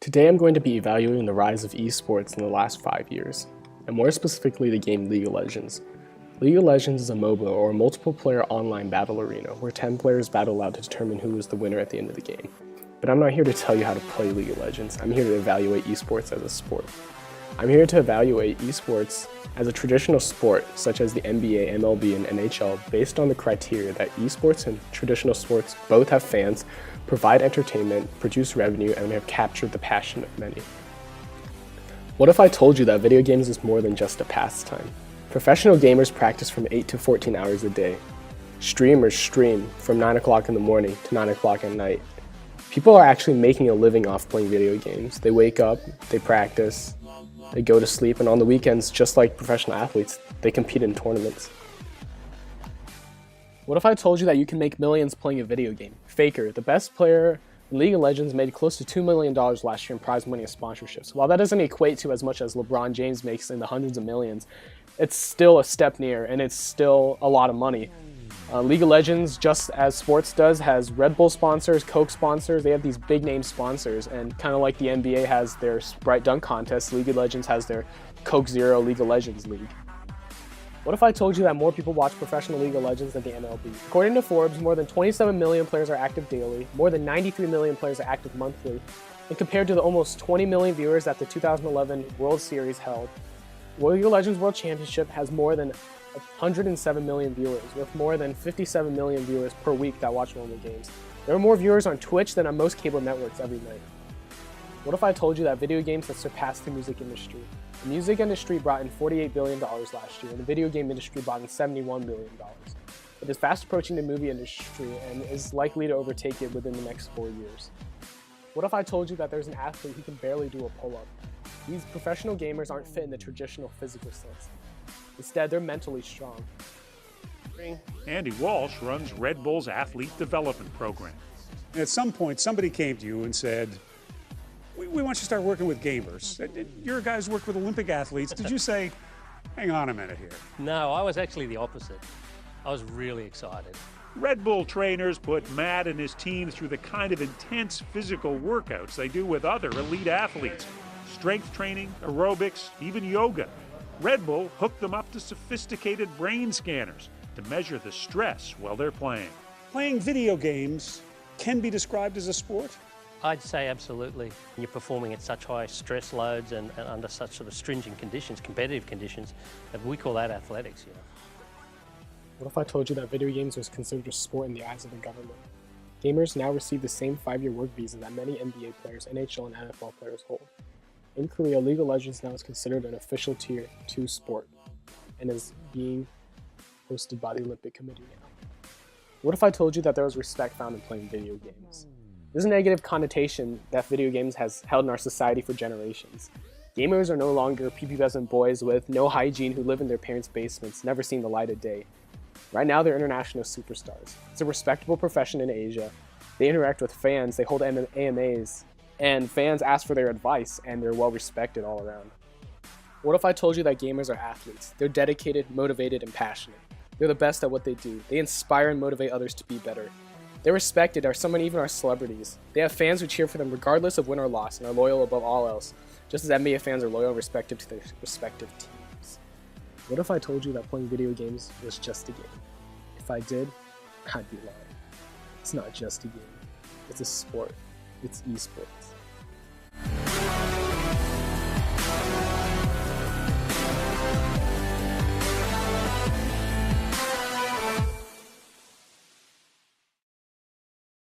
Today I'm going to be evaluating the rise of esports in the last 5 years, and more specifically the game League of Legends. League of Legends is a MOBA, or a multiple-player online battle arena, where 10 players battle out to determine who is the winner at the end of the game. But I'm not here to tell you how to play League of Legends, I'm here to evaluate esports as a sport. I'm here to evaluate esports as a traditional sport, such as the NBA, MLB, and NHL, based on the criteria that esports and traditional sports both have fans, provide entertainment, produce revenue, and have captured the passion of many. What if I told you that video games is more than just a pastime? Professional gamers practice from 8 to 14 hours a day. Streamers stream from 9 o'clock in the morning to 9 o'clock at night. People are actually making a living off playing video games. They wake up, they practice, they go to sleep, and on the weekends, just like professional athletes, they compete in tournaments. What if I told you that you can make millions playing a video game? Faker, the best player in League of Legends, made close to $2 million last year in prize money and sponsorships. While that doesn't equate to as much as LeBron James makes in the hundreds of millions, it's still a step near, and it's still a lot of money. League of Legends, just as sports does, has Red Bull sponsors, Coke sponsors. They have these big name sponsors, and kind of like the NBA has their Sprite Dunk Contest, League of Legends has their Coke Zero League of Legends League. What if I told you that more people watch professional League of Legends than the MLB? According to Forbes, more than 27 million players are active daily, more than 93 million players are active monthly, and compared to the almost 20 million viewers that the 2011 World Series held, League of Legends World Championship has more than 107 million viewers, with more than 57 million viewers per week that watch normal games. There are more viewers on Twitch than on most cable networks every night. What if I told you that video games have surpassed the music industry? The music industry brought in $48 billion last year, and the video game industry brought in $71 billion. It is fast approaching the movie industry and is likely to overtake it within the next 4 years. What if I told you that there's an athlete who can barely do a pull-up? These professional gamers aren't fit in the traditional physical sense. Instead, they're mentally strong. Andy Walsh runs Red Bull's athlete development program. At some point, somebody came to you and said, we want you to start working with gamers. You're a guy who's worked with Olympic athletes. Did you say, hang on a minute here? No, I was actually the opposite. I was really excited. Red Bull trainers put Matt and his team through the kind of intense physical workouts they do with other elite athletes. Strength training, aerobics, even yoga. Red Bull hooked them up to sophisticated brain scanners to measure the stress while they're playing. Playing video games can be described as a sport? I'd say absolutely. You're performing at such high stress loads and under such sort of stringent conditions, competitive conditions, that we call that athletics, you know. What if I told you that video games was considered a sport in the eyes of the government? Gamers now receive the same 5-year work visa that many NBA players, NHL, and NFL players hold. In Korea, League of Legends now is considered an official Tier 2 sport and is being hosted by the Olympic Committee now. What if I told you that there was respect found in playing video games? There's a negative connotation that video games has held in our society for generations. Gamers are no longer prepubescent boys with no hygiene who live in their parents' basements, never seen the light of day. Right now, they're international superstars. It's a respectable profession in Asia. They interact with fans, they hold AMAs, and fans ask for their advice, and they're well respected all around. What if I told you that gamers are athletes? They're dedicated, motivated, and passionate. They're the best at what they do. They inspire and motivate others to be better. They're respected, or some even are celebrities. They have fans who cheer for them regardless of win or loss, and are loyal above all else, just as NBA fans are loyal and respective to their respective teams. What if I told you that playing video games was just a game? If I did, I'd be lying. It's not just a game. It's a sport. It's esports.